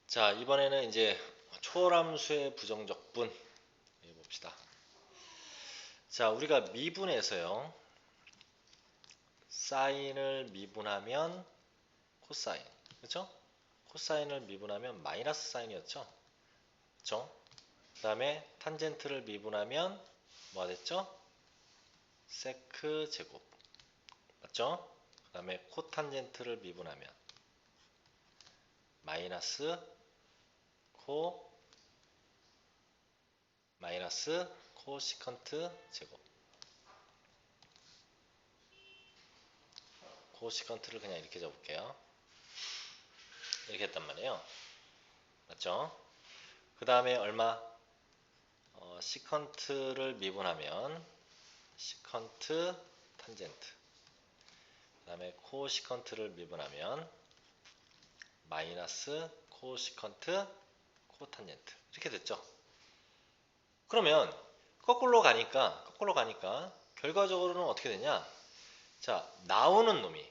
자, 이번에는 이제 초월함수의 부정적분 해봅시다. 자, 우리가 미분에서요, 사인을 미분하면 코사인, 그렇죠? 코사인을 미분하면 마이너스 사인이었죠? 그렇죠? 그 다음에 탄젠트를 미분하면 뭐가 됐죠? 세크 제곱, 맞죠? 그 다음에 코탄젠트를 미분하면 마이너스 코 마이너스 코시컨트 제곱. 코시컨트를 그냥 이렇게 적을게요. 이렇게 했단 말이에요. 맞죠? 그 다음에 얼마? 시컨트를 미분하면 시컨트 탄젠트. 그 다음에 코시컨트를 미분하면 마이너스 코시컨트 코탄젠트. 이렇게 됐죠? 그러면 거꾸로 가니까 결과적으로는 어떻게 되냐? 자, 나오는 놈이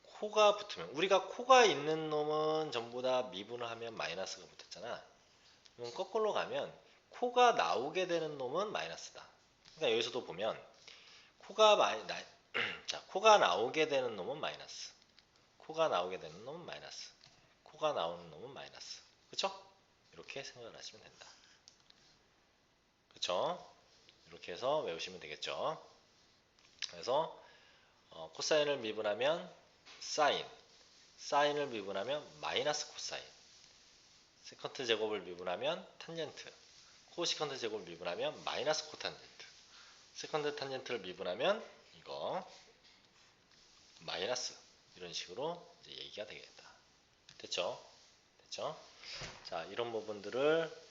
코가 붙으면, 우리가 코가 있는 놈은 전부 다 미분을 하면 마이너스가 붙었잖아. 그럼 거꾸로 가면 코가 나오게 되는 놈은 마이너스다. 그러니까 여기서도 보면 코가 나오게 되는 놈은 마이너스, 코가 나오게 되는 놈은 마이너스, 코가 나오는 놈은 마이너스. 그쵸? 이렇게 생각을 하시면 된다. 그쵸? 이렇게 해서 외우시면 되겠죠. 그래서 코사인을 미분하면 사인, 사인을 미분하면 마이너스 코사인, 세컨트 제곱을 미분하면 탄젠트, 코시컨트 제곱을 미분하면 마이너스 코탄젠트, 세컨드 탄젠트를 미분하면 이거 마이너스, 이런 식으로 이제 얘기가 되겠다. 됐죠? 됐죠? 자, 이런 부분들을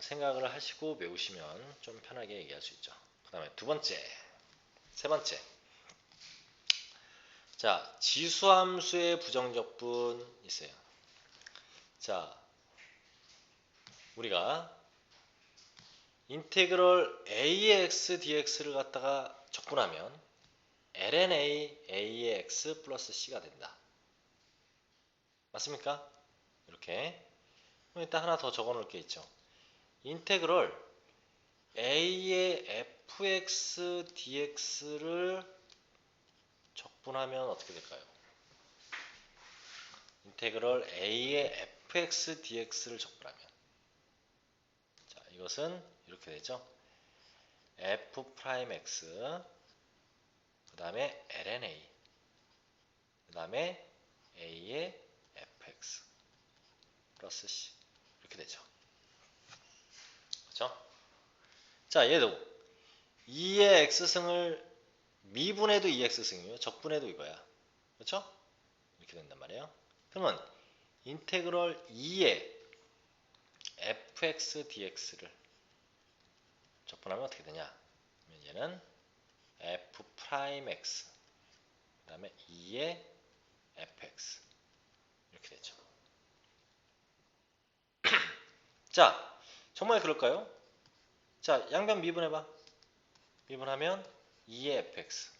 생각을 하시고 외우시면 좀 편하게 얘기할 수 있죠. 그 다음에 세 번째. 자, 지수함수의 부정적분 있어요. 자, 우리가 인테그럴 ax dx를 갖다가 적분하면 ln a의 x 플러스 c가 된다. 맞습니까? 이렇게. 그럼 일단 하나 더 적어 놓을 게 있죠. 인테그럴 a의 fx dx를 적분하면 어떻게 될까요? 인테그럴 a의 fx dx를 적분하면, 자, 이것은 이렇게 되죠. f'x 그 다음에 ln a 그 다음에 a의 fx 플러스 c, 이렇게 되죠. 그렇죠? 자, 얘도 2의 x승을 미분해도 2x승이요, 적분해도 이거야. 그렇죠? 이렇게 된단 말이에요. 그러면 인테그럴 2의 fx dx를 적분하면 어떻게 되냐? 얘는 f'x 그 다음에 2의 fx, 이렇게 되죠. 자, 정말 그럴까요? 자, 양변 미분해봐. 미분하면 2의 fx,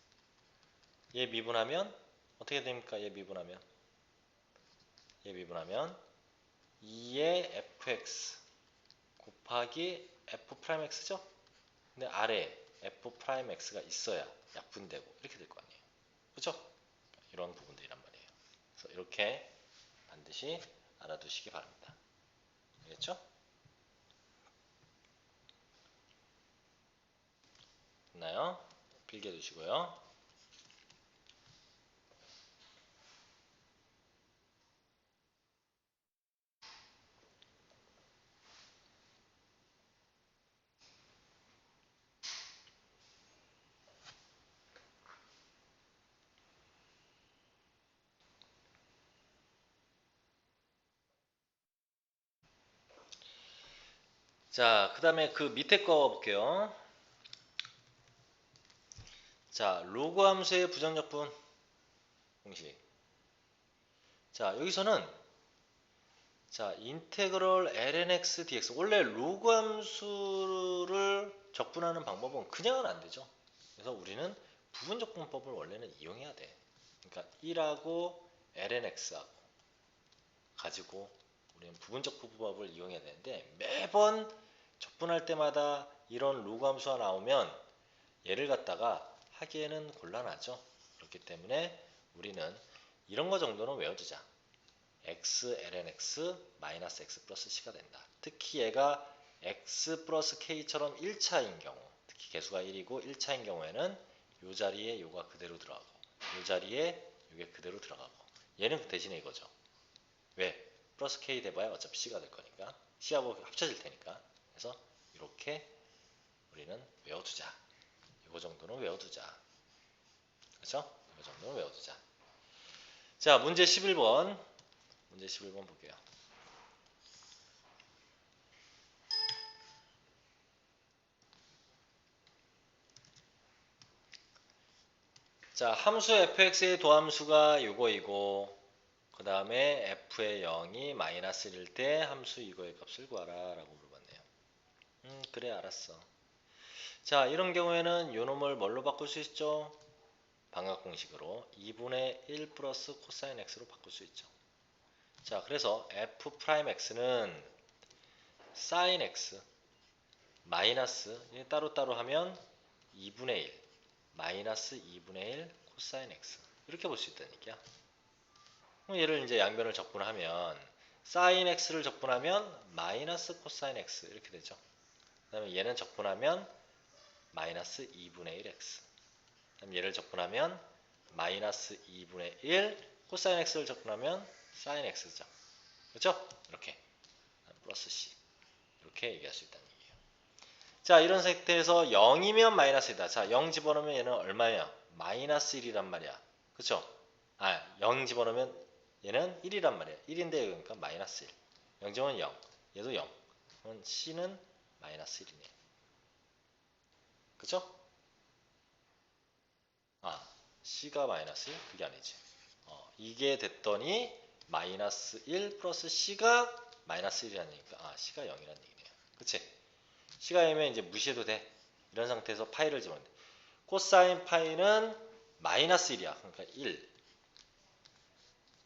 얘 미분하면 어떻게 됩니까? 얘 미분하면 2의 fx 곱하기 f'x죠? 근데 아래에 f'x가 있어야 약분되고 이렇게 될 거 아니에요. 그렇죠? 이런 부분들이란 말이에요. 그래서 이렇게 반드시 알아두시기 바랍니다. 알겠죠? 됐나요? 필기해 두시고요. 자, 그 다음에 그 밑에 거 볼게요. 자, 로그 함수의 부정적분 공식. 자, 여기서는 자, 인테그럴 lnx dx, 원래 로그 함수를 적분하는 방법은 그냥은 안 되죠. 그래서 우리는 부분적분법을 원래는 이용해야 돼. 그러니까 1하고 lnx하고 가지고 우리는 부분적 부부법을 이용해야 되는데 매번 적분할 때마다 이런 로그 함수가 나오면 얘를 갖다가 하기에는 곤란하죠. 그렇기 때문에 우리는 이런 거 정도는 외워두자. x ln x 마이너스 x 플러스 c가 된다. 특히 얘가 x 플러스 k처럼 1차인 경우, 특히 개수가 1이고 1차인 경우에는 이 자리에 요가 그대로 들어가고 이 자리에 요게 그대로 들어가고 얘는 대신에 이거죠. 왜? 플러스 k 돼봐야 어차피 c가 될 거니까 c하고 합쳐질 테니까. 그래서 이렇게 우리는 외워두자. 이거 정도는 외워두자. 그렇죠? 이거 정도는 외워두자. 자, 문제 11번. 문제 11번 볼게요. 자, 함수 fx의 도함수가 요거이고 그 다음에 f의 0이 마이너스 1일 때 함수 이거의 값을 구하라 라고 물어봤네요. 그래 알았어. 자, 이런 경우에는 요 놈을 뭘로 바꿀 수 있죠? 방각공식으로 2분의 1 플러스 코사인 x로 바꿀 수 있죠. 자, 그래서 f'x는 sin x 마이너스 따로따로 하면 2분의 1 마이너스 2분의 1 코사인 x 이렇게 볼 수 있다는 얘기야. 얘를 이제 양변을 적분하면 sin x를 적분하면 마이너스 코사인 x 이렇게 되죠. 그 다음에 얘는 적분하면 마이너스 2분의 1x 그 다음에 얘를 적분하면 마이너스 2분의 1 코사인 x를 적분하면 sin x죠. 그렇죠? 이렇게 플러스 c 이렇게 얘기할 수 있다는 얘기예요. 자, 이런 상태에서 0이면 마이너스이다. 자, 0 집어넣으면 얘는 얼마야? 마이너스 1이란 말이야. 그쵸? 0 집어넣으면 얘는 1이란 말이야. 1인데 그러니까 마이너스 1. 0 집어넣으면 0. 얘도 0. 그럼 C는 마이너스 1이네. 그쵸? C가 마이너스 1? 그게 아니지. 이게 됐더니 마이너스 1 플러스 C가 마이너스 1이라는 얘기니까 C가 0이라는 얘기네요. 그치? C가 0이면 이제 무시해도 돼. 이런 상태에서 파이를 집어넣는데 코사인 파이는 마이너스 1이야. 그러니까 1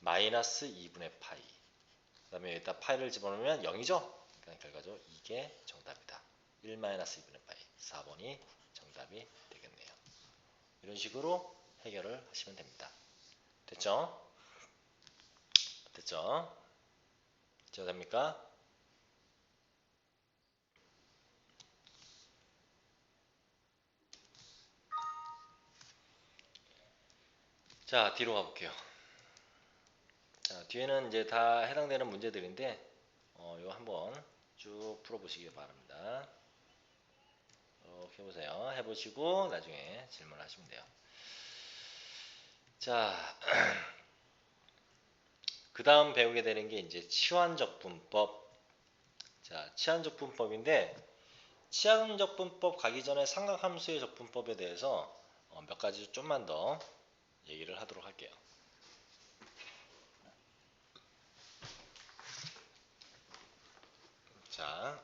마이너스 2분의 파이 그 다음에 여기다 파이를 집어넣으면 0이죠? 그러니까 결과적으로 이게 정답이다. 1 마이너스 2분의 파이 4번이 정답이 되겠네요. 이런 식으로 해결을 하시면 됩니다. 됐죠? 됐죠? 됐죠? 됩니까? 자, 뒤로 가볼게요. 자, 뒤에는 이제 다 해당되는 문제들인데, 이거 한번 쭉 풀어보시기 바랍니다. 이렇게 해보세요. 해보시고 나중에 질문하시면 돼요. 자, 그 다음 배우게 되는 게 이제 치환적분법. 자, 치환적분법인데, 치환적분법 가기 전에 삼각함수의 적분법에 대해서 몇 가지 좀만 더 얘기를 하도록 할게요. 자,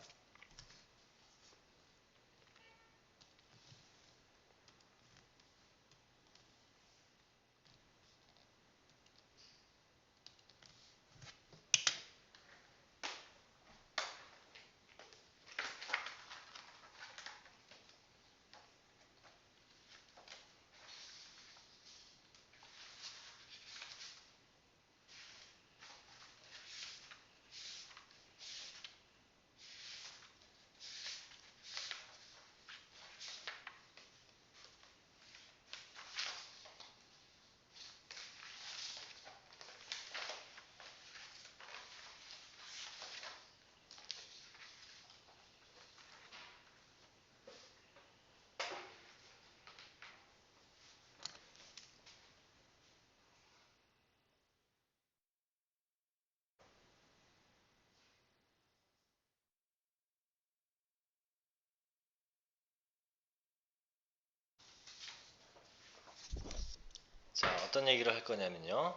어떤 얘기를 할 거냐면요.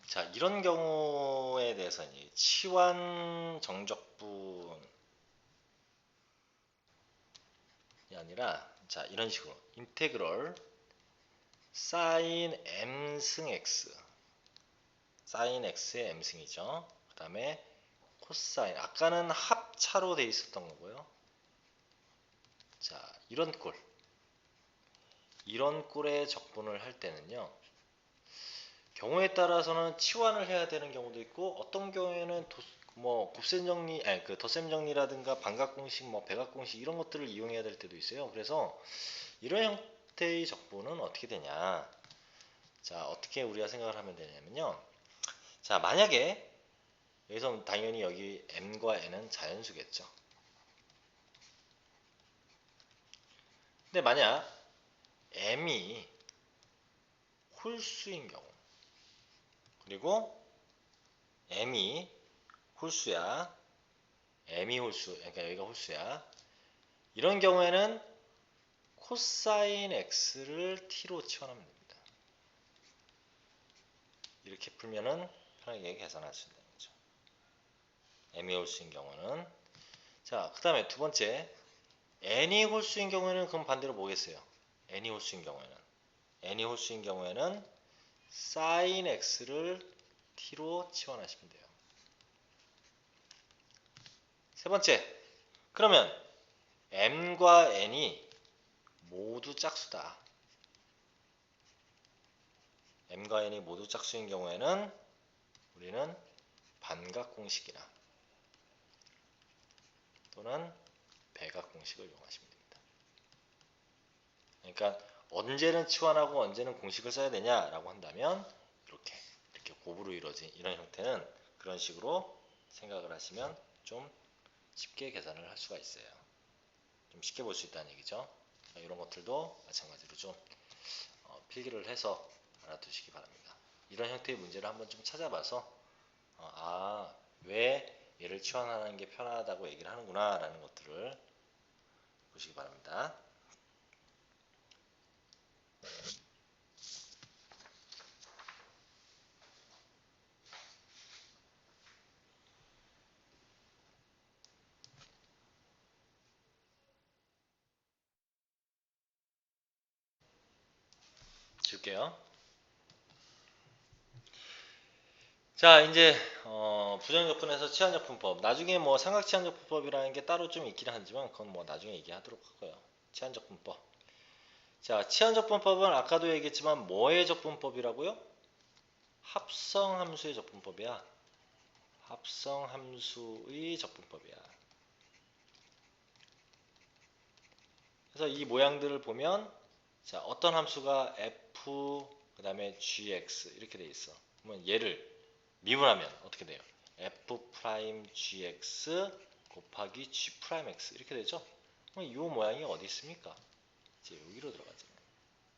자, 이런 경우에 대해서는 치환 정적분이 아니라 자, 이런 식으로 인테그럴 sin m승 x sin x의 m승이죠. 그 다음에 코사인. 아까는 합차로 돼 있었던 거고요. 자, 이런 꼴의 적분을 할 때는요. 경우에 따라서는 치환을 해야 되는 경우도 있고 어떤 경우에는 뭐 곱셈 정리, 아니 그 덧셈 정리라든가 반각 공식, 뭐 백악 공식 이런 것들을 이용해야 될 때도 있어요. 그래서 이런 형태의 적분은 어떻게 되냐? 자, 어떻게 우리가 생각을 하면 되냐면요. 자, 만약에 여기서 당연히 여기 m과 n은 자연수겠죠. 근데 만약 m이 홀수인 경우, 그리고 m이 홀수야, m이 홀수, 그러니까 여기가 홀수야. 이런 경우에는 코사인 x를 t로 치환하면 됩니다. 이렇게 풀면은 편하게 계산할 수 있는 거죠. m이 홀수인 경우는. 자, 그 다음에 두 번째, n이 홀수인 경우에는 그럼 반대로 뭐겠어요? n이 홀수인 경우에는 sin x를 t로 치환하시면 돼요. 세 번째, 그러면 m과 n이 모두 짝수다. m과 n이 모두 짝수인 경우에는 우리는 반각 공식이나 또는 백악 공식을 이용하시면 됩니다. 그러니까 언제는 치환하고 언제는 공식을 써야 되냐라고 한다면 이렇게 곱으로 이루어진 이런 형태는 그런 식으로 생각을 하시면 좀 쉽게 계산을 할 수가 있어요. 좀 쉽게 볼 수 있다는 얘기죠. 이런 것들도 마찬가지로 좀 필기를 해서 알아두시기 바랍니다. 이런 형태의 문제를 한번 좀 찾아봐서 왜 얘를 치환하는 게 편하다고 얘기를 하는구나 라는 것들을 보시기 바랍니다. 줄게요. 자, 이제 부정적분에서 치환적분법. 나중에 뭐 삼각치환적분법이라는 게 따로 좀 있긴 하지만 그건 뭐 나중에 얘기하도록 하고요. 치환적분법. 자, 치환적분법은 아까도 얘기했지만 뭐의 적분법이라고요? 합성함수의 적분법이야. 합성함수의 적분법이야. 그래서 이 모양들을 보면 자, 어떤 함수가 f 그 다음에 gx 이렇게 돼 있어. 그러면 얘를 미분하면 어떻게 돼요? f'(gx) 곱하기 g'x 이렇게 되죠? 그럼 이 모양이 어디 있습니까? 이제 여기로 들어가잖아요.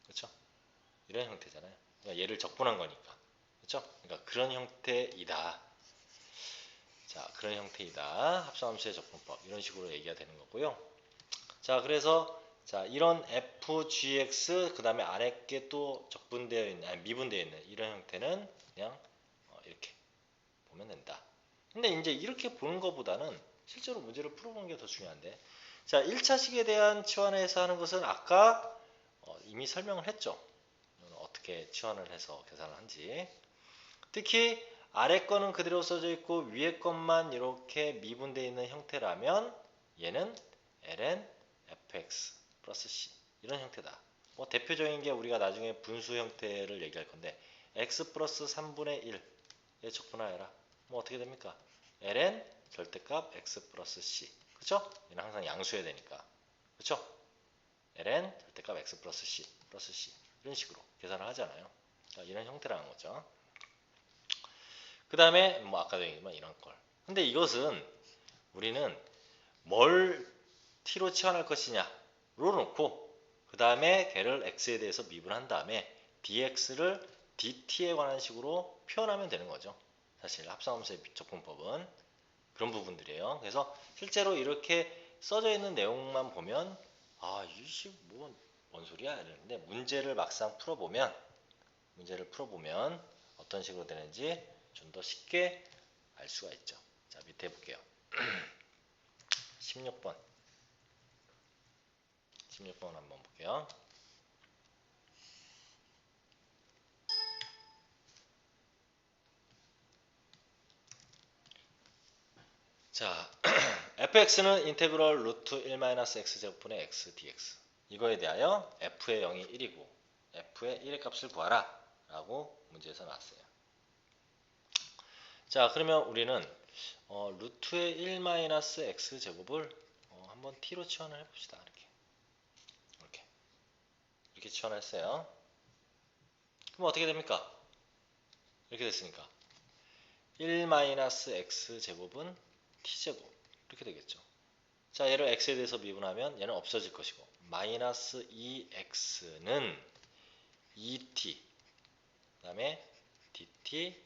그렇죠? 이런 형태잖아요. 그러니까 얘를 적분한 거니까. 그렇죠? 그러니까 그런 형태이다. 자, 그런 형태이다. 합성함수의 적분법. 이런 식으로 얘기가 되는 거고요. 자, 그래서 자, 이런 fgx 그 다음에 아래 게 또 적분되어 있는, 아니 미분되어 있는 이런 형태는 그냥 이렇게 보면 된다. 근데 이제 이렇게 보는 것보다는 실제로 문제를 풀어보는 게 더 중요한데, 자, 1차식에 대한 치환에서 하는 것은 아까 이미 설명을 했죠. 어떻게 치환을 해서 계산을 한지. 특히 아래 거는 그대로 써져 있고 위에 것만 이렇게 미분되어 있는 형태라면 얘는 ln fx 플러스 c 이런 형태다. 뭐 대표적인 게 우리가 나중에 분수 형태를 얘기할 건데 x 플러스 3분의 1에 적분하여라. 뭐 어떻게 됩니까? ln 절대값 x 플러스 c. 그쵸? 얘는 항상 양수해야 되니까. 그쵸? ln 절대값 x 플러스 c 플러스 c 이런 식으로 계산을 하잖아요. 이런 형태라는 거죠. 그 다음에 뭐 아까도 얘기했지만 이런 걸. 근데 이것은 우리는 뭘 t로 치환할 것이냐로 놓고 그 다음에 걔를 x에 대해서 미분한 다음에 dx를 dt에 관한 식으로 표현하면 되는 거죠. 사실 합성함수의 적분법은 그런 부분들이에요. 그래서 실제로 이렇게 써져 있는 내용만 보면 이씨 뭔 소리야 이러는데 문제를 풀어보면 어떤 식으로 되는지 좀 더 쉽게 알 수가 있죠. 자, 밑에 볼게요. 16번. 16번 한번 볼게요. 자, fx는 인테그럴 루트 1-x제곱분의 x dx. 이거에 대하여 f의 0이 1이고 f의 1의 값을 구하라 라고 문제에서 나왔어요. 자, 그러면 우리는 루트의 1-x제곱을 한번 t로 치환을 해봅시다. 이렇게 치환을 했어요. 그럼 어떻게 됩니까? 이렇게 됐으니까 1-x제곱은 t제곱 이렇게 되겠죠. 자, 얘를 x에 대해서 미분하면 얘는 없어질 것이고 마이너스 2x는 2t 그 다음에 dt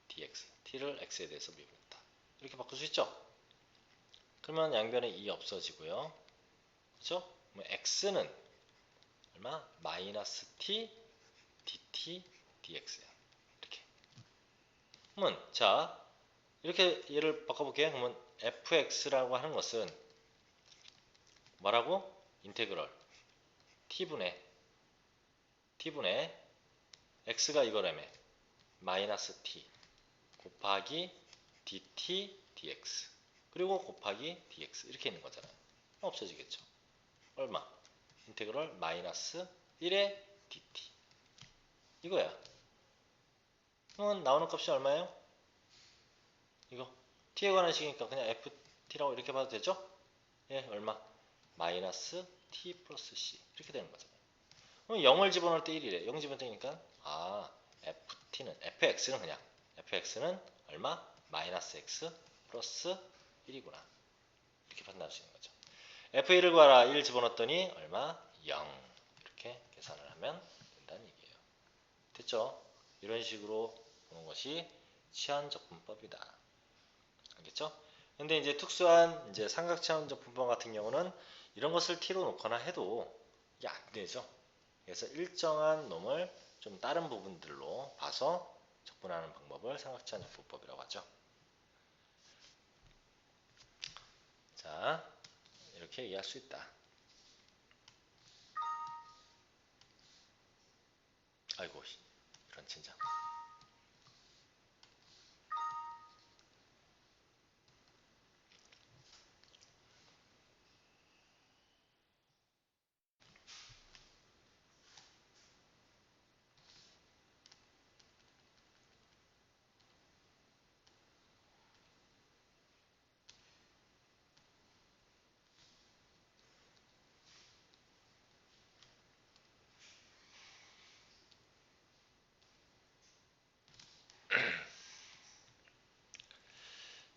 dx t를 x에 대해서 미분했다. 이렇게 바꿀 수 있죠. 그러면 양변에 2 없어지고요. 그렇죠? 그럼 x는 얼마? 마이너스 t dt dx야. 이렇게. 그러면 자 이렇게 얘를 바꿔볼게요. 그러면 fx라고 하는 것은 뭐라고? 인테그럴 t분의 x가 이거라며 마이너스 t 곱하기 dt dx 그리고 곱하기 dx 이렇게 있는 거잖아요. 없어지겠죠. 얼마? 인테그럴 마이너스 1의 dt 이거야. 그러면 나오는 값이 얼마예요? 이거 t에 관한 식이니까 그냥 ft라고 이렇게 봐도 되죠? 예, 얼마? 마이너스 t 플러스 c 이렇게 되는 거잖아요. 그럼 0을 집어넣을 때 1이래. 0 집어넣으니까 fx는 그냥 fx는 얼마? 마이너스 x 플러스 1이구나. 이렇게 판단할 수 있는 거죠. f1을 구하라. 1 집어넣었더니 얼마? 0. 이렇게 계산을 하면 된다는 얘기예요. 됐죠? 이런 식으로 보는 것이 치환적분법이다. 알겠죠? 근데 이제 특수한 이제 삼각치환적분법 같은 경우는 이런 것을 t로 놓거나 해도 이게 안 되죠. 그래서 일정한 놈을 좀 다른 부분들로 봐서 적분하는 방법을 삼각치환적분법이라고 하죠. 자, 이렇게 얘기할 수 있다. 아이고, 이런 젠장.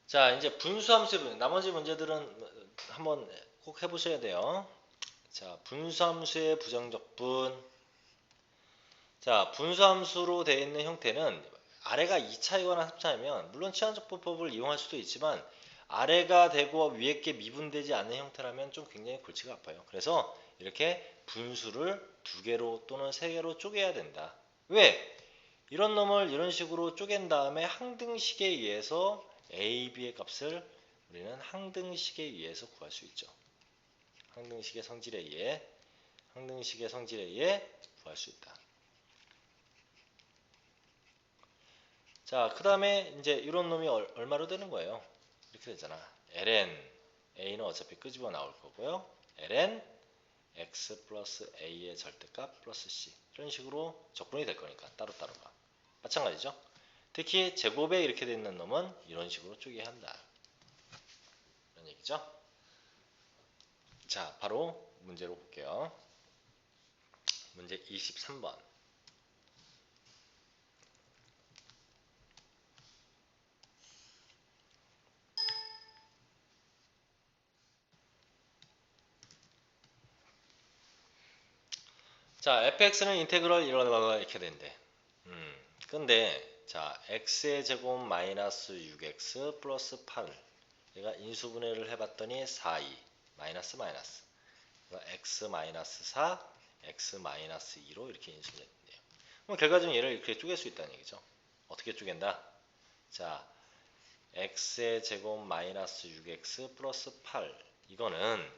자, 이제 분수함수의 나머지 문제들은 한번 꼭 해보셔야 돼요. 자, 분수함수의 부정적분. 자, 분수함수로 되어 있는 형태는 아래가 2차이거나 3차이면 물론 치환적분법을 이용할 수도 있지만 아래가 되고 위에 게 미분되지 않는 형태라면 좀 굉장히 골치가 아파요. 그래서 이렇게 분수를 2개로 또는 3개로 쪼개야 된다. 왜? 이런 놈을 이런 식으로 쪼갠 다음에 항등식에 의해서 a, b의 값을 우리는 항등식에 의해서 구할 수 있죠. 항등식의 성질에 의해 구할 수 있다. 자, 그 다음에 이제 이런 놈이 얼마로 되는 거예요? 이렇게 되잖아. ln a는 어차피 끄집어 나올 거고요. ln x 플러스 a의 절대값 플러스 c 이런 식으로 적분이 될 거니까 따로따로가 마찬가지죠. 특히 제곱에 이렇게 돼 있는 놈은 이런 식으로 쪼개야 한다. 이런 얘기죠. 자, 바로 문제로 볼게요. 문제 23번. 자, fx는 인테그럴 이렇게 된대. 근데 자, x의 제곱 마이너스 6x 플러스 8 얘가 인수분해를 해봤더니 4, 2 마이너스 x 마이너스 4, x 마이너스 2로 이렇게 인수분해된대요. 그럼 결과적으로 얘를 이렇게 쪼갤 수 있다는 얘기죠. 어떻게 쪼갠다? 자, x의 제곱 마이너스 6x 플러스 8 이거는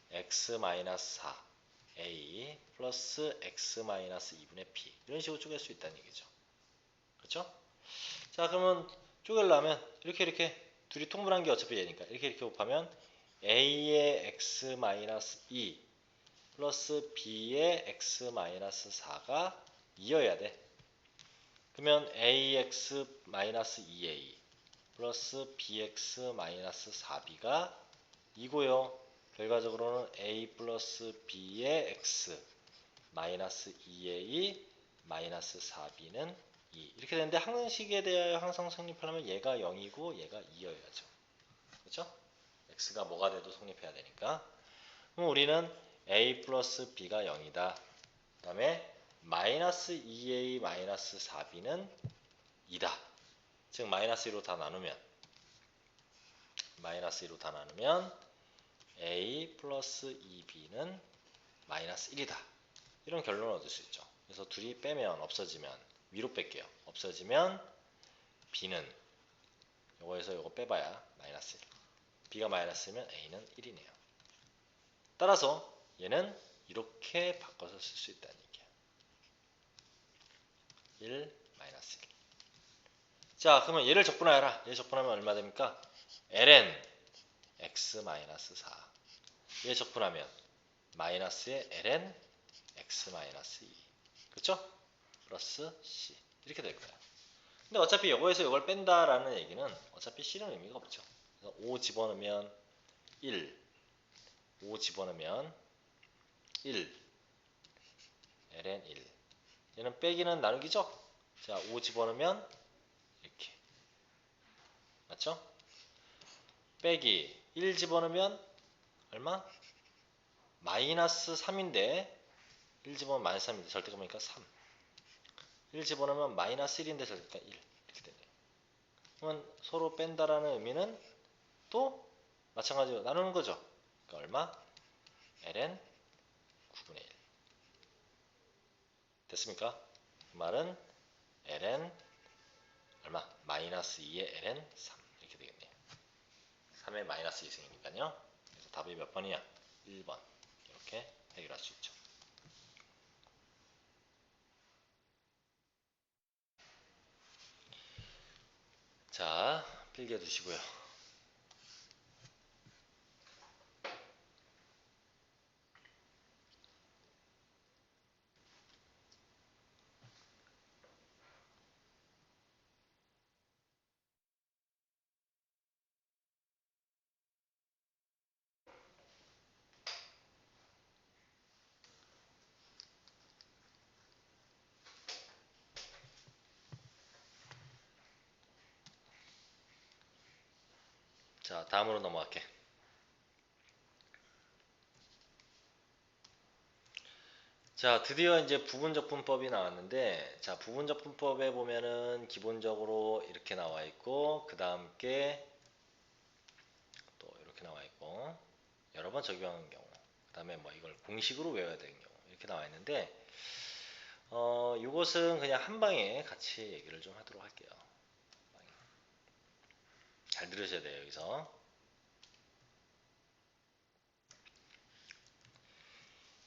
x 마이너스 4 a 플러스 x 마이너스 2분의 b 이런 식으로 쪼갤 수 있다는 얘기죠. 그렇죠? 자, 그러면 쪼개려면 이렇게 둘이 통분한 게 어차피 얘니까 이렇게 곱하면 a의 x-2 플러스 b의 x-4가 2여야 돼. 그러면 ax-2a 플러스 bx-4b가 2고요. 결과적으로는 a 플러스 b의 x 마이너스 2a 마이너스 4b는 2 이렇게 되는데 항식에 대하여 항상 성립하려면 얘가 0이고 얘가 2여야죠. 그렇죠? x가 뭐가 돼도 성립해야 되니까. 그럼 우리는 a 플러스 b가 0이다. 그 다음에 마이너스 2a 마이너스 4b는 2다. 즉 마이너스 2로 다 나누면 a 플러스 2b는 마이너스 1이다. 이런 결론을 얻을 수 있죠. 그래서 둘이 빼면 없어지면 위로 뺄게요. 없어지면 b는 요거에서 요거 빼봐야 마이너스 1. b가 마이너스면 a는 1이네요. 따라서 얘는 이렇게 바꿔서 쓸 수 있다는 얘기야. 1 마이너스 1. 자, 그러면 얘를 적분하여라. 얘 적분하면 얼마 됩니까? ln x 마이너스 4. 얘 적분하면 마이너스의 ln x 마이너스 2. 그쵸? 플러스 c. 이렇게 될 거야. 근데 어차피 요거에서 요걸 뺀다라는 얘기는 어차피 c는 의미가 없죠. 그래서 5 집어넣으면 1. 5 집어넣으면 1. ln 1. 얘는 빼기는 나누기죠? 자, 5 집어넣으면 이렇게. 맞죠? 빼기 1 집어넣으면 얼마? 마이너스 3인데 1 집어넣으면 마이너스 3인데 절대가 보니까 3. 1 집어넣으면 마이너스 1인데 절대가 1. 이렇게 되네요. 그러면 서로 뺀다라는 의미는 또 마찬가지로 나누는 거죠. 그러니까 얼마? ln 9분의 1. 됐습니까? 그 말은 ln 얼마? 마이너스 2의 ln 3 이렇게 되겠네요. 3의 마이너스 2승이니까요. 그래서 답이 몇 번이야? 1번. 이렇게 해결할 수 있죠. 자, 필기해 두시고요. 자, 다음으로 넘어갈게. 자, 드디어 이제 부분적분법이 나왔는데, 자, 부분적분법에 보면은 기본적으로 이렇게 나와 있고, 그 다음 게 또 이렇게 나와 있고, 여러 번 적용하는 경우, 그 다음에 뭐 이걸 공식으로 외워야 되는 경우, 이렇게 나와 있는데, 이것은 그냥 한 방에 같이 얘기를 좀 하도록 할게요. 잘 들으셔야 돼요, 여기서.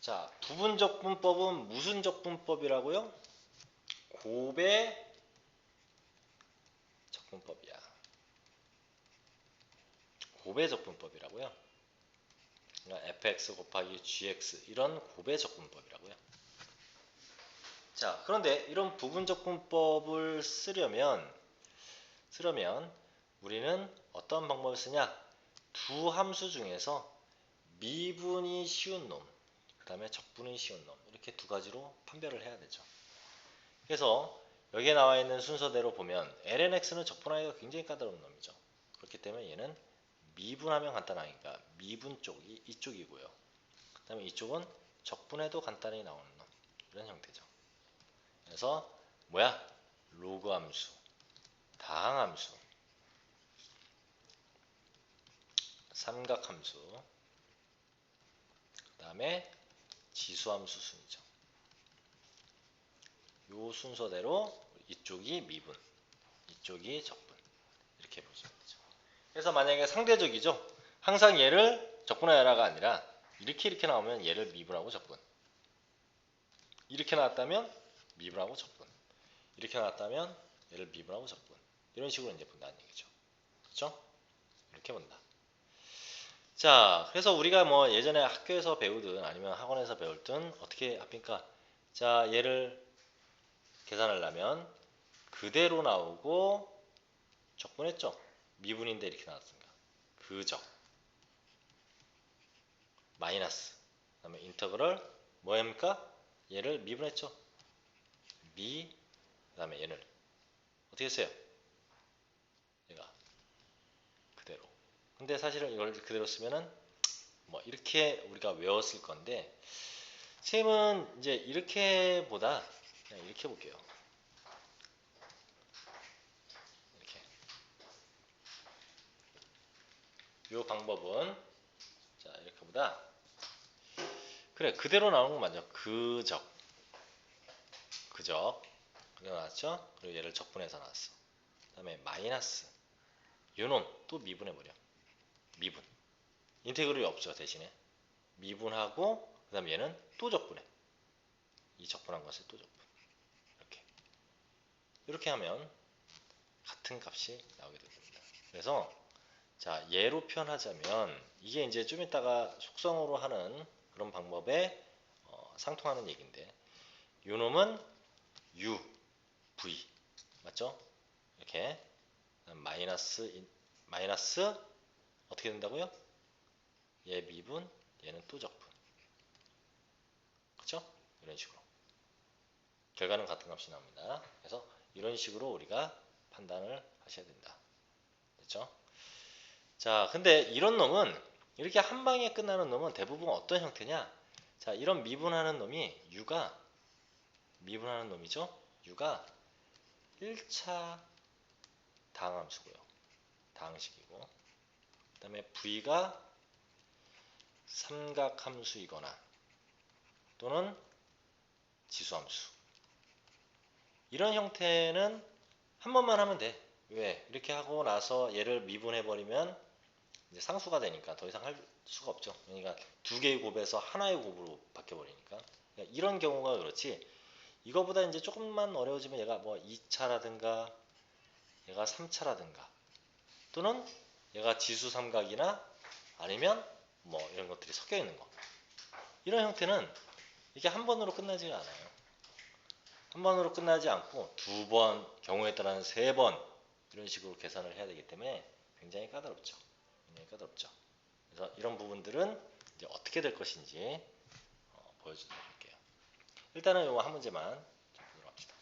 자, 부분적분법은 무슨 적분법이라고요? 곱의 적분법이야. 곱의 적분법이라고요. 그러니까 fx 곱하기 gx 이런 곱의 적분법이라고요. 자, 그런데 이런 부분적분법을 쓰려면 우리는 어떤 방법을 쓰냐? 두 함수 중에서 미분이 쉬운 놈, 그 다음에 적분이 쉬운 놈 이렇게 두 가지로 판별을 해야 되죠. 그래서 여기에 나와 있는 순서대로 보면 lnx는 적분하기가 굉장히 까다로운 놈이죠. 그렇기 때문에 얘는 미분하면 간단하니까 미분 쪽이 이쪽이고요. 그 다음에 이쪽은 적분해도 간단히 나오는 놈 이런 형태죠. 그래서 뭐야? 로그 함수, 다항 함수, 삼각 함수, 그 다음에 지수 함수 순이죠. 요 순서대로 이쪽이 미분, 이쪽이 적분 이렇게 보시면 되죠. 그래서 만약에 상대적이죠. 항상 얘를 적분하여라가 아니라 이렇게 나오면 얘를 미분하고 적분, 이렇게 나왔다면 미분하고 적분, 이렇게 나왔다면 얘를 미분하고 적분 이런 식으로 이제 본다는 얘기죠. 그렇죠? 이렇게 본다. 자, 그래서 우리가 뭐 예전에 학교에서 배우든 아니면 학원에서 배울든 어떻게 합니까? 자, 얘를 계산하려면 그대로 나오고 적분했죠? 미분인데 이렇게 나왔으니까 그적 마이너스 그 다음에 인터그럴 뭐합니까? 얘를 미분했죠? 그 다음에 얘를 어떻게 했어요? 얘가 그대로. 근데 사실은 이걸 그대로 쓰면은 뭐 이렇게 우리가 외웠을 건데 쌤은 이제 이렇게보다 그냥 이렇게 볼게요. 이렇게. 이 방법은 자 이렇게보다 그래 그대로 나오는 건 맞아. 그적 그대로 나왔죠? 그리고 얘를 적분해서 나왔어. 그 다음에 마이너스 요놈 또 미분해버려. 미분 인테그럴이 없죠. 대신에 미분하고 그 다음에 얘는 또 적분해. 이 적분한 것을 또 적분. 이렇게 하면 같은 값이 나오게 됩니다. 그래서 자 예로 표현하자면 이게 이제 좀 이따가 속성으로 하는 그런 방법에 상통하는 얘기인데 요 놈은 u, v 맞죠? 이렇게 마이너스 어떻게 된다고요? 얘 미분 얘는 또 적분 그쵸? 이런 식으로 결과는 같은 값이 나옵니다. 그래서 이런 식으로 우리가 판단을 하셔야 된다. 됐죠? 자, 근데 이런 놈은 이렇게 한 방에 끝나는 놈은 대부분 어떤 형태냐? 자, 이런 미분하는 놈이 u가 미분하는 놈이죠? u가 1차 당함수고요. 당식이고 그 다음에 v가 삼각함수이거나 또는 지수함수 이런 형태는 한 번만 하면 돼. 왜? 이렇게 하고 나서 얘를 미분해버리면 이제 상수가 되니까 더 이상 할 수가 없죠. 그러니까 두 개의 곱에서 하나의 곱으로 바뀌어버리니까. 그러니까 이런 경우가 그렇지. 이거보다 이제 조금만 어려워지면 얘가 뭐 2차라든가 얘가 3차라든가 또는 얘가 지수 삼각이나 아니면 뭐 이런 것들이 섞여 있는 거. 이런 형태는 이게 한 번으로 끝나지가 않아요. 한 번으로 끝나지 않고 두 번, 경우에 따라는 세 번 이런 식으로 계산을 해야 되기 때문에 굉장히 까다롭죠. 굉장히 까다롭죠. 그래서 이런 부분들은 이제 어떻게 될 것인지 보여드릴게요. 일단은 이거 한 문제만 보도록 합시다.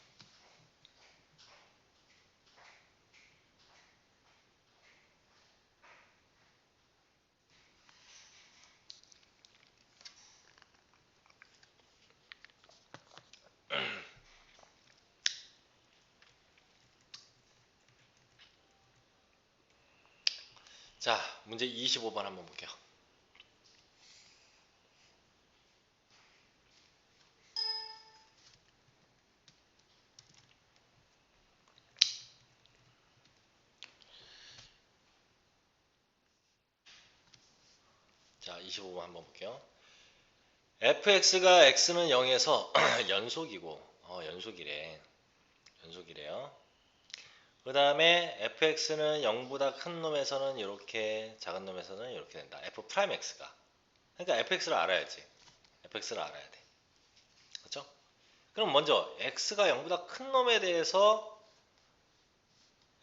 자, 문제 25번 한번 볼게요. 자, 25번 한번 볼게요. fx가 x는 0에서 연속이고 연속이래요. 그 다음에 fx는 0보다 큰 놈에서는 이렇게 작은 놈에서는 이렇게 된다. f'x가 그러니까 fx를 알아야지. fx를 알아야 돼. 그렇죠? 그럼 먼저 x가 0보다 큰 놈에 대해서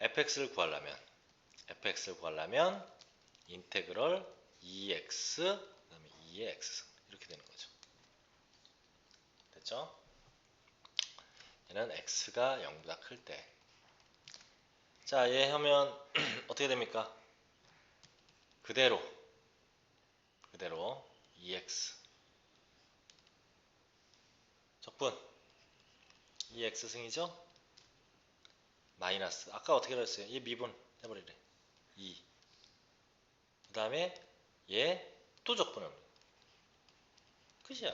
fx를 구하려면 인테그럴 2x 그다음에 2의 x 이렇게 되는 거죠. 됐죠? 얘는 x가 0보다 클 때. 자, 얘 하면 어떻게 됩니까? 그대로 2x 적분 2x 승이죠? 마이너스 아까 어떻게 했어요? 얘 미분 해버리래 2. 그 다음에 얘 또 적분합니다. 끝이야.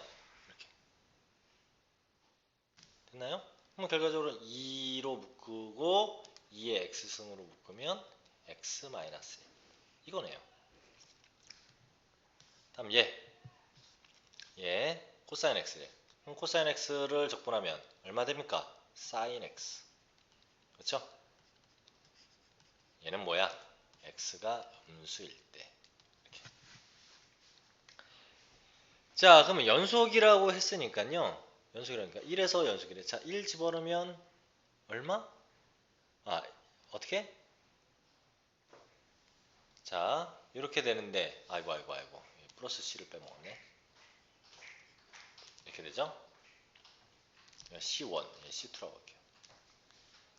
이렇게 됐나요? 그럼 결과적으로 2로 묶고 2의 x승으로 묶으면 x 마이너스 이거네요. 다음 얘 코사인 x래. 그럼 코사인 x를 적분하면 얼마 됩니까? 사인 x. 그렇죠? 얘는 뭐야? x가 음수일 때. 이렇게. 자, 그러면 연속이라고 했으니까요. 연속이라니까 1에서 연속이래. 자, 1 집어넣으면 얼마? 아, 어떻게? 자, 이렇게 되는데 아이고 플러스 c를 빼먹었네. 이렇게 되죠? C1, C2라고 할게요.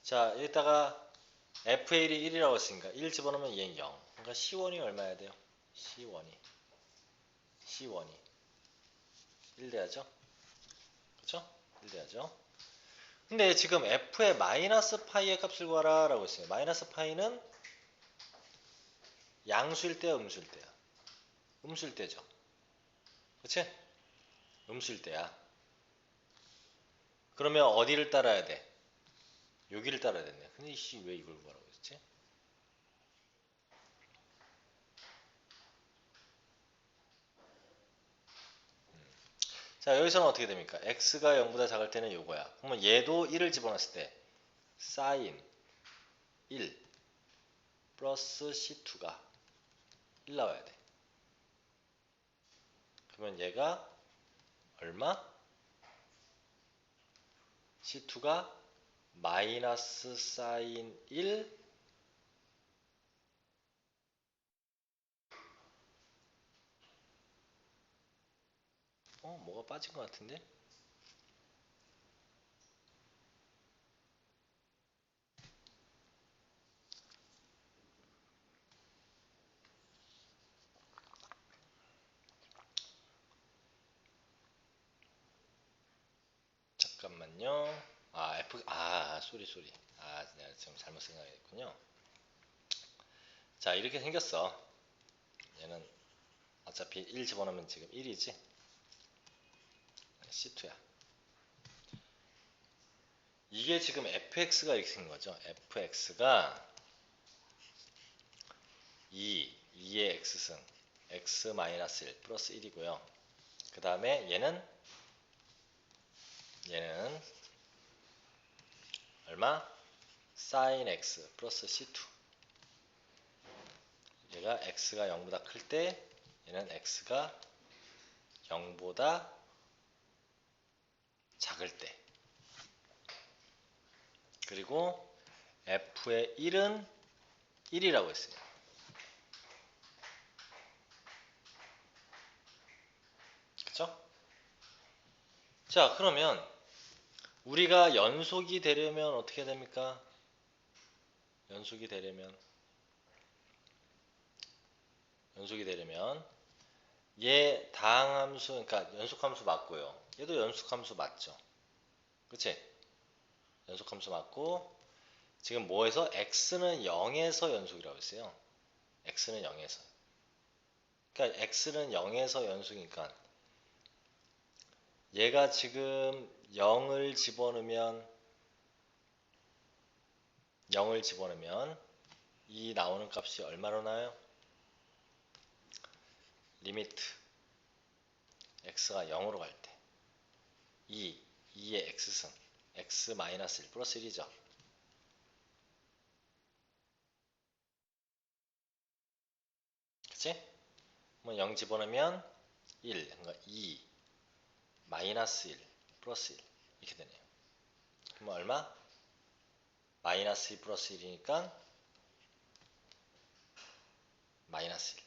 자, 여기다가 FAL이 1이라고 했으니까 1 집어넣으면 얘는 0. 그러니까 C1이 얼마야 돼요? C1이 1 돼야죠? 그쵸? 1 돼야죠? 근데 지금 F의 마이너스 파이의 값을 구하라 라고 했어요. 마이너스 파이는 양수일 때야, 음수일 때야? 음수일 때죠. 그치? 음수일 때야. 그러면 어디를 따라야 돼? 여기를 따라야 되네. 근데 이씨 왜 이걸 구하라고 했지? 자, 여기서는 어떻게 됩니까? x가 0보다 작을 때는 요거야. 그러면 얘도 1을 집어넣었을 때 sin 1 플러스 c2가 1 나와야 돼. 그러면 얘가 얼마? c2가 마이너스 sin 1 뭐가 빠진 것 같은데? 잠깐만요. 쏘리. 내가 지금 잘못 생각했군요. 자, 이렇게 생겼어. 얘는 어차피 1 집어넣으면 지금 1이지? C2야. 이게 지금 fx가 이렇게 생긴 거죠. fx가 2의 x승, x-1 플러스 1이고요. 그 다음에 얘는 얼마? sin x 플러스 c2. 얘가 x가 0보다 클 때, 얘는 x가 0보다 작을 때. 그리고 f의 1은 1이라고 했어요. 그쵸? 자, 그러면 우리가 연속이 되려면 어떻게 됩니까? 연속이 되려면 얘 다항함수, 그러니까 연속함수 맞고요. 얘도 연속함수 맞죠? 그치? 연속함수 맞고 지금 뭐에서 x는 0에서 연속이라고 했어요. x는 0에서. 그러니까 x는 0에서 연속이니까 얘가 지금 0을 집어넣으면 이 나오는 값이 얼마로 나요? 리미트 x가 0으로 갈 때 2의 x승 x-1 플러스 1이죠. 그치? 뭐 0 집어넣으면 1, 그러니까 2 마이너스 1 플러스 1 이렇게 되네요. 그럼 얼마? 마이너스 2 플러스 1이니까 마이너스 1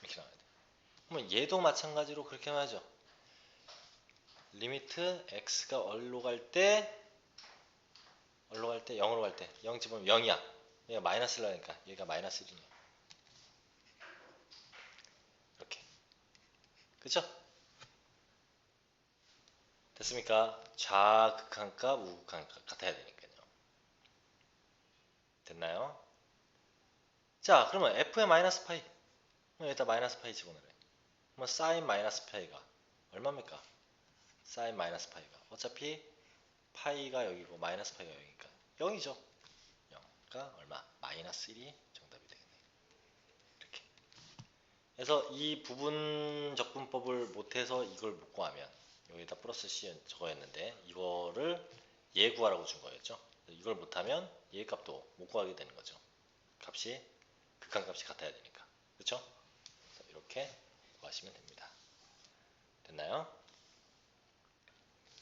이렇게 나와야 돼요. 그럼 얘도 마찬가지로 그렇게 하죠. 리미트 x가 어디로 갈 때? 0으로 갈 때 0 집어넣으면 0이야. 얘가 마이너스를 하니까 얘가 마이너스 1이네요. 이렇게. 그쵸? 됐습니까? 좌극한값, 우극한값 같아야 되니까요. 됐나요? 자, 그러면 f의 마이너스 파이. 여기다 마이너스 파이 집어넣으래. 그러면 사인 마이너스 파이가 얼마입니까? 사인 마이너스 파이가. 어차피 파이가 여기고 마이너스 파이가 여기니까 0이죠. 0. 그러니까 얼마? 마이너스 1이 정답이 되겠네. 이렇게. 그래서 이 부분 적분법을 못해서 이걸 못 구하면 여기다 플러스 C 저거였는데 이거를 얘 구하라고 준 거였죠. 이걸 못하면 얘 값도 못 구하게 되는 거죠. 값이 극한값이 같아야 되니까. 그렇죠? 이렇게 구하시면 됩니다. 됐나요?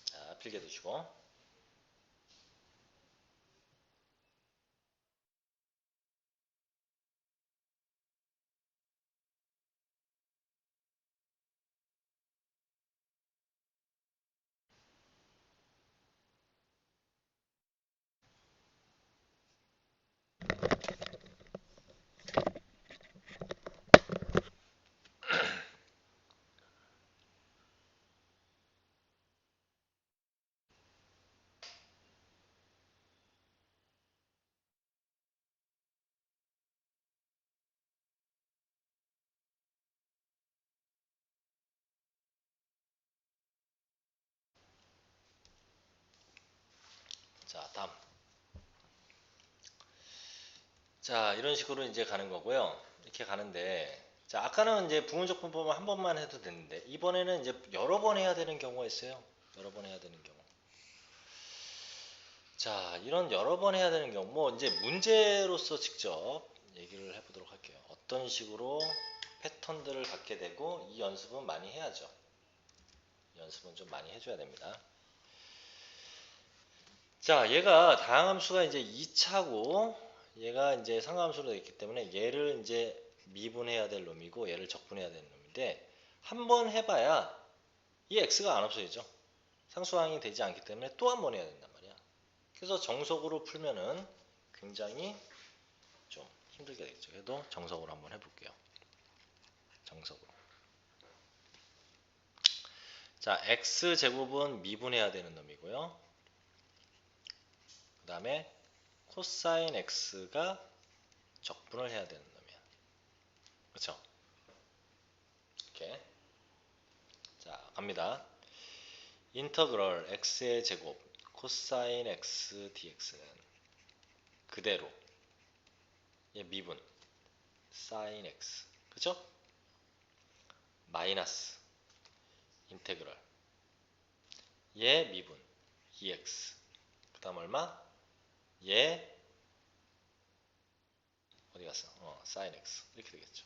자, 필기해 두시고. 자, 다음. 자, 이런 식으로 이제 가는 거고요. 이렇게 가는데, 자, 아까는 이제 부분적 분법은 한 번만 해도 됐는데, 이번에는 이제 여러 번 해야 되는 경우가 있어요. 여러 번 해야 되는 경우. 자, 이런 여러 번 해야 되는 경우, 뭐 이제 문제로서 직접 얘기를 해보도록 할게요. 어떤 식으로 패턴들을 갖게 되고, 이 연습은 많이 해야죠. 연습은 좀 많이 해줘야 됩니다. 자, 얘가 다항함수가 이제 2차고, 얘가 이제 상하함수로 되어 있기 때문에 얘를 이제 미분해야 될 놈이고, 얘를 적분해야 되는 놈인데, 한 번 해봐야 이 x가 안 없어지죠. 상수항이 되지 않기 때문에 또 한 번 해야 된단 말이야. 그래서 정석으로 풀면은 굉장히 좀 힘들게 되겠죠. 그래도 정석으로 한번 해볼게요. 정석으로. 자, x제곱은 미분해야 되는 놈이고요. 그 다음에 코사인 x가 적분을 해야 되는 놈이야. 그렇죠? 이렇게. 자, 갑니다. 인터그럴 x의 제곱 코사인 x dx는 그대로 얘 미분 사인 x. 그죠? 마이너스 인테그럴 얘 미분 2x. 그 다음 얼마? 얘 어디 갔어? 사인 x. 이렇게 되겠죠.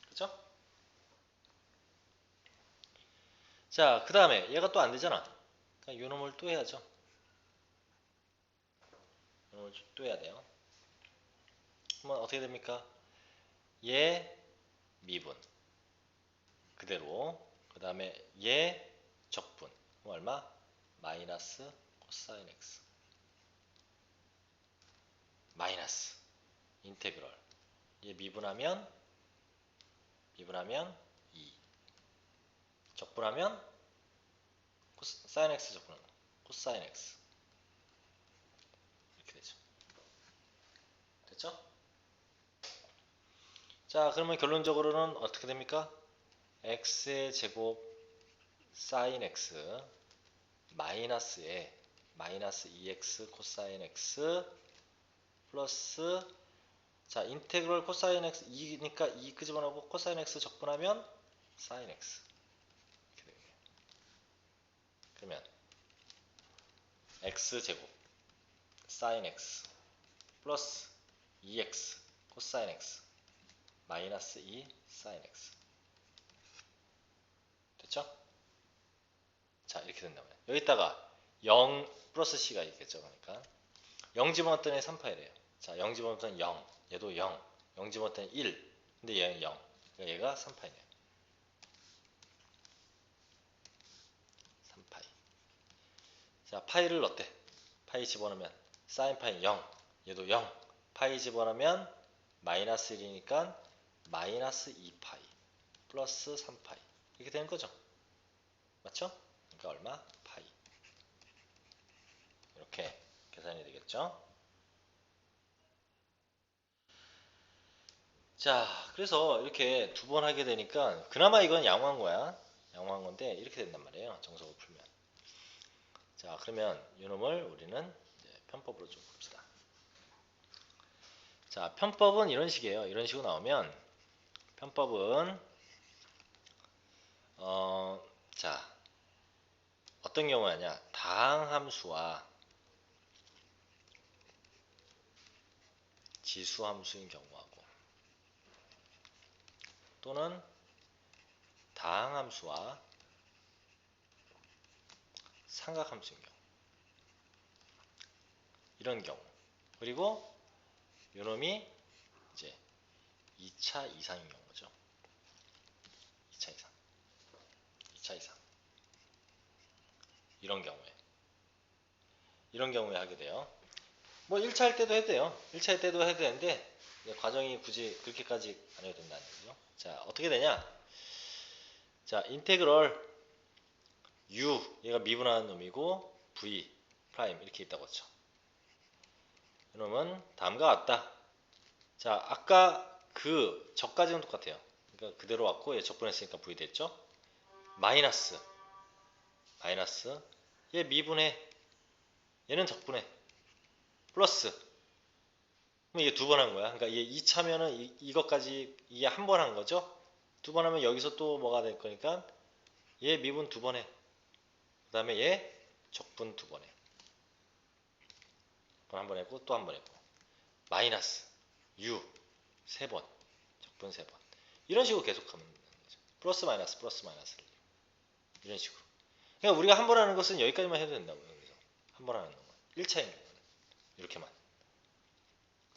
그죠? 자, 그 다음에 얘가 또 안 되잖아. 그러니까 요 놈을 또 해야죠. 요 놈을 또 해야 돼요. 그러면 어떻게 됩니까? 얘 미분 그대로. 그 다음에 얘 적분. 그럼 얼마? 마이너스 코사인 x. 마이너스 인테그럴 얘 미분하면 2 적분하면 사인 x 적분하면 코사인 x. 이렇게 되죠. 됐죠? 자, 그러면 결론적으로는 어떻게 됩니까? x의 제곱 사인 x 마이너스에 마이너스 2x 코사인 x 플러스 자 인테그럴 코사인 x 2니까 2 끄집어내고 코사인 x 적분하면 사인 x. 이렇게 되겠네요. 그러면 x 제곱 사인 x 플러스 2x 코사인 x 마이너스 2 사인 x. 됐죠? 자, 이렇게 된다고요. 여기다가 0 플러스 c가 있겠죠. 그러니까 0 집어넣었더니 3파이래요. 자, 0 집어넣었더니 0. 얘도 0. 0 집어넣었더니 1. 근데 얘는 0. 그러니까 얘가 3파이네요. 3파이. 자, 파이를 넣었대. 파이 집어넣으면 사인 파이 0. 얘도 0. 파이 집어넣으면 마이너스 1이니까 마이너스 2파이 플러스 3파이. 이렇게 되는 거죠. 맞죠? 그러니까 얼마? 파이. 이렇게 계산이 되겠죠. 자, 그래서 이렇게 두 번 하게 되니까 그나마 이건 양호한 거야. 양호한 건데 이렇게 된단 말이에요. 정석을 풀면. 자, 그러면 이놈을 우리는 이제 편법으로 좀 봅시다. 자, 편법은 이런 식이에요. 이런 식으로 나오면 편법은 자, 어떤 경우냐? 다항함수와 지수함수인 경우하고 또는 다항함수와 삼각함수인 경우 이런 경우 그리고 요놈이 이제 2차 이상인 경우죠. 2차 이상 2차 이상 이런 경우에 하게 돼요. 뭐 1차 할 때도 해도 돼요. 1차 할 때도 해도 되는데 과정이 굳이 그렇게까지 안 해도 된다는 거죠. 자, 어떻게 되냐? 자, 인테그럴 u 얘가 미분하는 놈이고 v 프라임 이렇게 있다고 했죠. 이놈은 다음과 같다. 자, 아까 그 적까지는 똑같아요. 그러니까 그대로 왔고 얘 적분했으니까 v 됐죠. 마이너스 얘 미분해 얘는 적분해 플러스 그럼 이게 두 번 한 거야. 그러니까 이게 2차면은 이것까지 이게 한 번 한 거죠. 두 번 하면 여기서 또 뭐가 될 거니까 얘 미분 두 번 해. 그 다음에 얘 적분 두 번 해. 한 번 했고 또 한 번 했고 마이너스 u 세 번 적분 세 번 이런 식으로 계속 하면 되는 거죠. 플러스 마이너스 이런 식으로. 그러니까 우리가 한 번 하는 것은 여기까지만 해도 된다고요. 그래서 한 번 하는 놈은 1차인 경우는 이렇게만.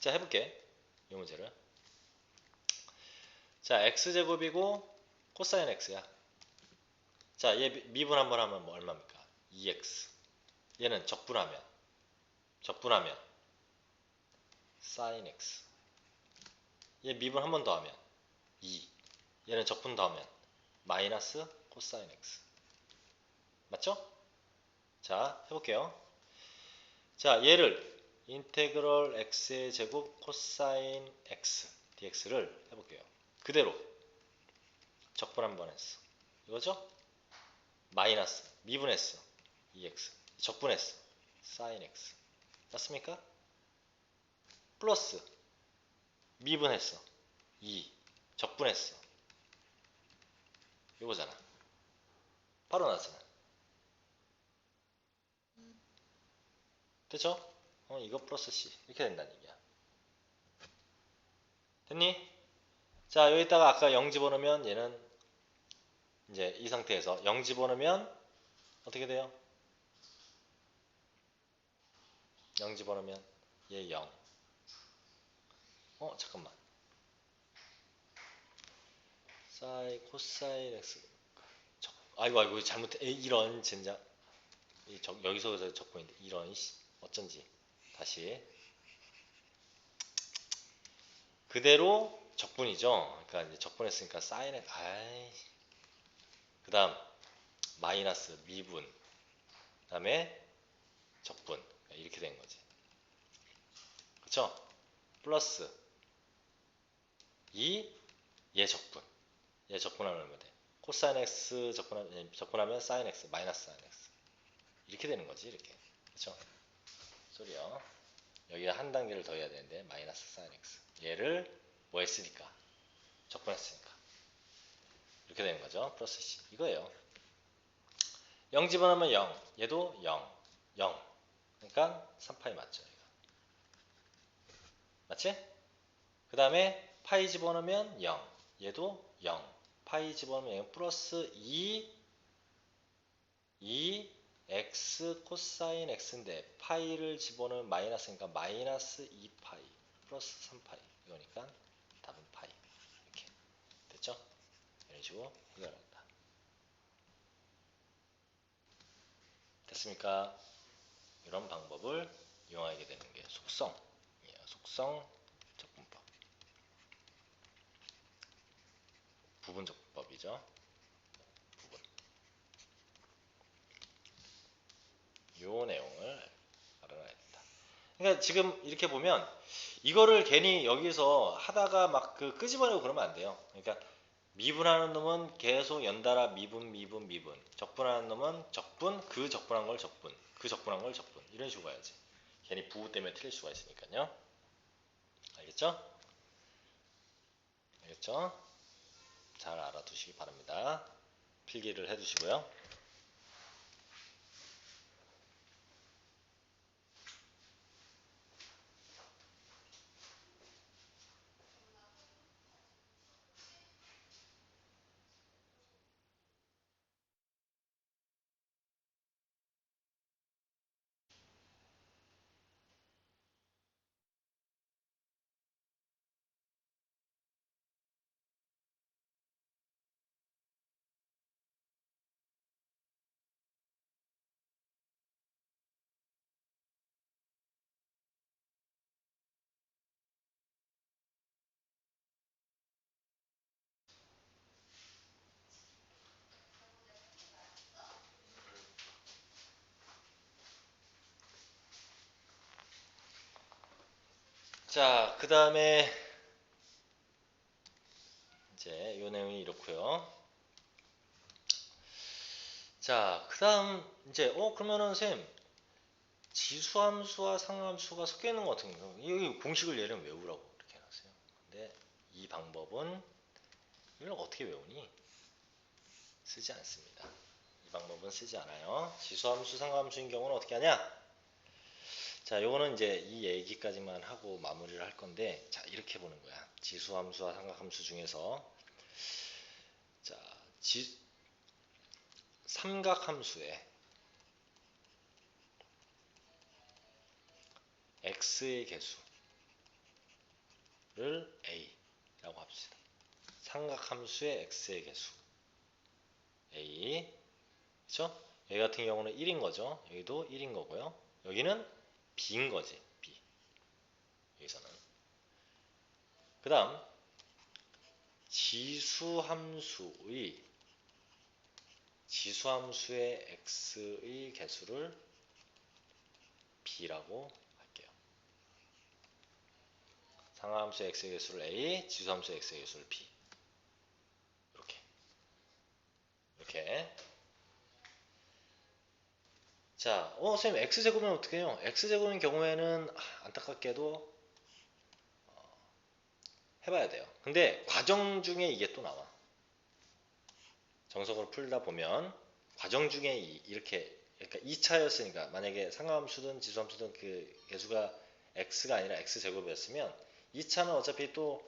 자, 해볼게. 이 문제를. 자, x제곱이고 코사인 x야. 자, 얘 미분 한 번 하면 뭐 얼마입니까? 2x. 얘는 적분하면 sin x. 얘 미분 한 번 더 하면 2. 얘는 적분 더 하면 마이너스 코사인 x. 맞죠? 자, 해볼게요. 자, 얘를 인테그럴 x의 제곱 코사인 x dx를 해볼게요. 그대로 적분 한 번 했어. 이거죠? 마이너스 미분했어. 2x 적분했어. sin x. 맞습니까? 플러스 미분했어. 2 적분했어. 이거잖아. 바로 나잖아. 됐죠? 이거 플러스 c 이렇게 된다는 얘기야. 됐니? 자, 여기다가 아까 0 집어넣으면 얘는 이제 이 상태에서 0 집어넣으면 어떻게 돼요? 0 집어넣으면 얘 0. 잠깐만. 사이 코사인 x. 아이고 잘못해. 이런 젠장. 여기서 적분인데 이런 어쩐지. 다시 그대로 적분이죠. 그러니까 이제 적분했으니까 사인 x. 그다음 마이너스 미분. 그다음에 적분. 이렇게 된 거지. 그쵸? 플러스 2, 얘 적분. 얘 적분하면 얼마 돼? 코사인 x 적분하면 사인 x, 마이너스 사인 x. 이렇게 되는 거지, 이렇게. 그쵸? 소리요. 여기에 한 단계를 더 해야 되는데, 마이너스 사인 x. 얘를 뭐 했으니까? 적분했으니까. 이렇게 되는 거죠. 플러스 c. 이거예요. 0 집어넣으면 0. 얘도 0. 0. 그러니까 3파이 맞죠, 이거. 맞지? 그 다음에 파이 집어넣으면 0. 얘도 0. 파이 집어넣으면 0. 플러스 2 x 코사인 x인데 파이를 집어넣으면 마이너스니까 마이너스 2파이 플러스 3파이 이거니까 답은 파이. 이렇게 됐죠? 이런 식으로 해결한다. 됐습니까? 이런 방법을 이용하게 되는 게 속성 적분법. 부분 적분법이죠. 부분. 요 내용을 알아놔야 된다. 그러니까 지금 이렇게 보면 이거를 괜히 여기서 하다가 막 끄집어내고 그러면 안 돼요. 그러니까 미분하는 놈은 계속 연달아 미분 적분하는 놈은 적분 그 적분한 걸 적분 그 적분한 걸 적분 이런 식으로 가야지. 괜히 부호 때문에 틀릴 수가 있으니까요. 알겠죠? 잘 알아두시기 바랍니다. 필기를 해두시고요. 자, 그 다음에 이제 요 내용이 이렇고요. 자, 그 다음 이제 그러면은 쌤 지수함수와 상함수가 섞여 있는 것 같은 경우 이 공식을 얘는 외우라고 이렇게 해놨어요. 근데 이 방법은 이걸 어떻게 외우니? 쓰지 않습니다. 이 방법은 쓰지 않아요. 지수함수, 상함수인 경우는 어떻게 하냐? 자, 요거는 이제 이 얘기까지만 하고 마무리를 할 건데, 자, 이렇게 보는 거야. 지수함수와 삼각함수 중에서, 자, 삼각함수에 x의 개수를 a라고 합시다. 삼각함수의 x의 개수 a, 그렇죠? 여기 같은 경우는 1인 거죠. 여기도 1인 거고요. 여기는 b인 거지, b. 여기서는. 그 다음, 지수함수의 x의 개수를 b라고 할게요. 상하함수의 x의 개수를 a, 지수함수의 x의 개수를 b. 이렇게. 자, 선생님 x제곱은 어떻게 해요? x제곱인 경우에는 안타깝게도 해봐야 돼요. 근데 과정 중에 이게 또 나와. 정석을 풀다 보면 과정 중에 이렇게 그러니까 2차였으니까 만약에 상하함수든 지수함수든 그 개수가 x가 아니라 x제곱이었으면 2차는 어차피 또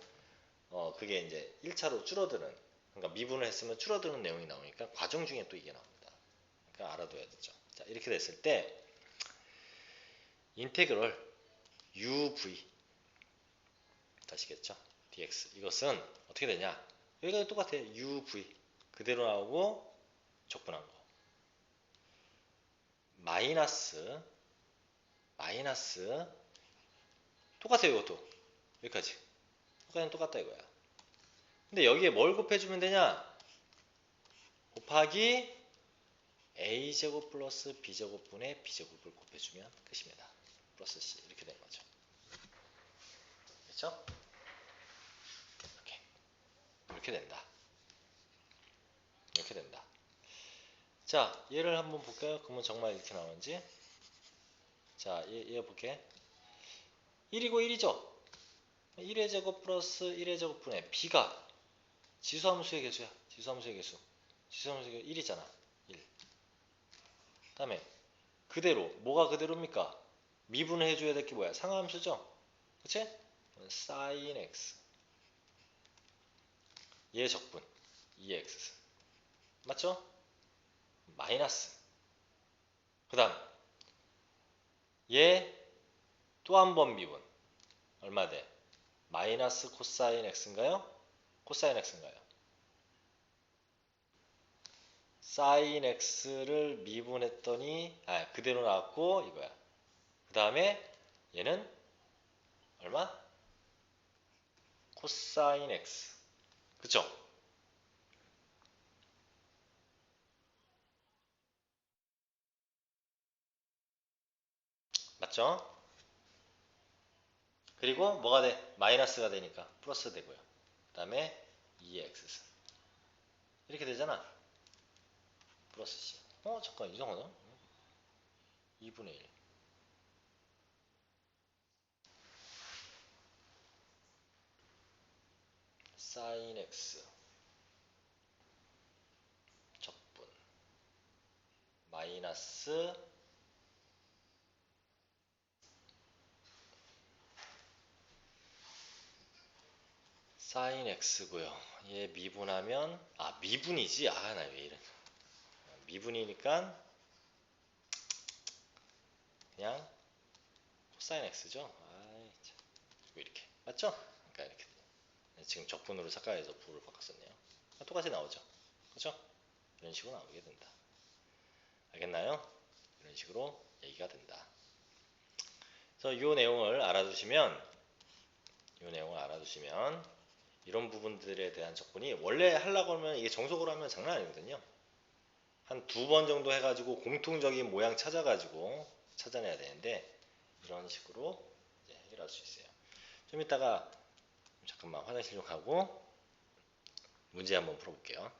그게 이제 1차로 줄어드는 그러니까 미분을 했으면 줄어드는 내용이 나오니까 과정 중에 또 이게 나옵니다. 그러니까 알아둬야 되죠. 자, 이렇게 됐을 때 인테그럴 uv 다시겠죠? dx 이것은 어떻게 되냐? 여기가 똑같아요. uv 그대로 나오고 적분한 거 마이너스 똑같아요. 이것도 여기까지 그냥 똑같다 이거야. 근데 여기에 뭘 곱해주면 되냐? 곱하기 a제곱 플러스 b제곱분의 b제곱을 곱해주면 끝입니다. 플러스 c 이렇게 되는 거죠. 그렇죠? 이렇게 된다. 이렇게 된다. 자, 얘를 한번 볼까요? 그러면 정말 이렇게 나오는지. 자, 얘 볼게. 1이고 1이죠? 1의 제곱 플러스 1의 제곱분의 b가 지수함수의 개수야. 지수함수의 개수. 지수함수의 개수 1이잖아. 1. 다음에 그대로 뭐가 그대로입니까? 미분을 해줘야 될 게 뭐야? 상하함수죠? 그치? sin x 얘 적분 2x 맞죠? 마이너스 그 다음 얘 또 한 번 미분 얼마 돼? 마이너스 코사인 x인가요? 코사인 x인가요? 사인 x를 미분했더니 그대로 나왔고 이거야. 그 다음에 얘는 얼마? 코사인 x 그쵸? 맞죠? 그리고 뭐가 돼? 마이너스가 되니까 플러스 되고요. 그 다음에 2x 이렇게 되잖아. 플러스 c 잠깐 이상하다. 2분의 1 사인 x 적분 마이너스 사인 x고요. 얘 미분하면 미분이지. 나 왜 이래. 미분이니까 그냥 코사인 x죠. 이렇게 맞죠? 그러니까 이렇게 지금 적분으로 착각해서 부를 바꿨었네요. 똑같이 나오죠. 그렇죠? 이런 식으로 나오게 된다. 알겠나요? 이런 식으로 얘기가 된다. 그래서 이 내용을 알아두시면 이런 부분들에 대한 적분이 원래 하려고 하면 이게 정석으로 하면 장난 아니거든요. 한 2번 정도 해가지고 공통적인 모양 찾아가지고 찾아내야 되는데 이런 식으로 해결할 수 있어요. 좀 이따가 잠깐만 화장실 좀 가고 문제 한번 풀어볼게요.